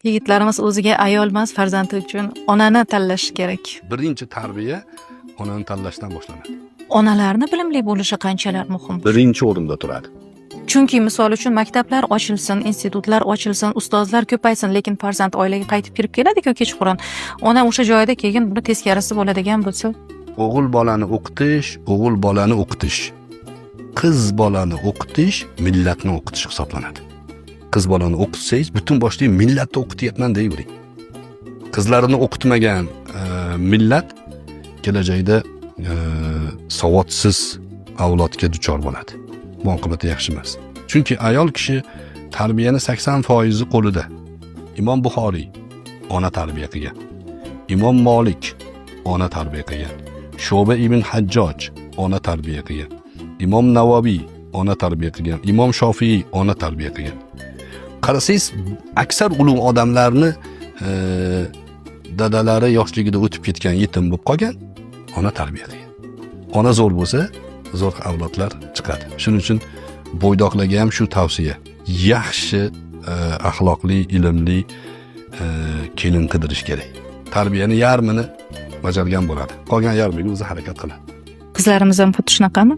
Yigitlarimiz o'ziga ayol emas, farzandi uchun onani tanlashi kerak. Birinchi tarbiya onani tanlashdan boshlanadi. Onalarni bilimli bo'lishi qanchalar muhim. Birinchi o'rinda turadi. Chunki misol uchun maktablar ochilsin, institutlar ochilsin, ustozlar ko'paysin, lekin farzand oilaga qaytib kirib keladi-ku kechqurun. Ona o'sha joyda keyin buni teskarisi bo'ladigan bo'lsa, O'g'il bolani o'qitish, o'g'il bolani o'qitish. Qiz bolani o'qitish millatni o'qitish hisoblanadi. Qiz bolani o'qitsangiz, butun boshli millatni o'qityapman deyvering. Qizlarini o'qitmagan millat kelajakda savodsiz avlodga duchor bo'ladi. Bu oqibati yaxshi emas. Chunki ayol kishi tarbiyani 80% qo'lida. Imom Buxoriy ona tarbiya qilgan. Imom Molik ona tarbiya qilgan. Shoba ibn Hajjoj ona tarbiya qilgan. Imom Navoiy ona tarbiya qilgan. Imom Shofiy ona tarbiya qilgan. Qarasangiz, aksar ulug' odamlarni dadalari yoshligida o'tib ketgan, yetim bo'lib qolgan, ona tarbiya qilgan. Ona zo'r bo'lsa, zo'r avlodlar chiqadi. Shuning uchun bo'ydoqlarga ham shu tavsiya. Yaxshi axloqli, ilmli kelin qidirish kerak. Tarbiyani yarmini bajargan bo'ladi. Qolgan yarmiga o'zi harakat qiladi. qizlarimiz ham xuddi shunaqami?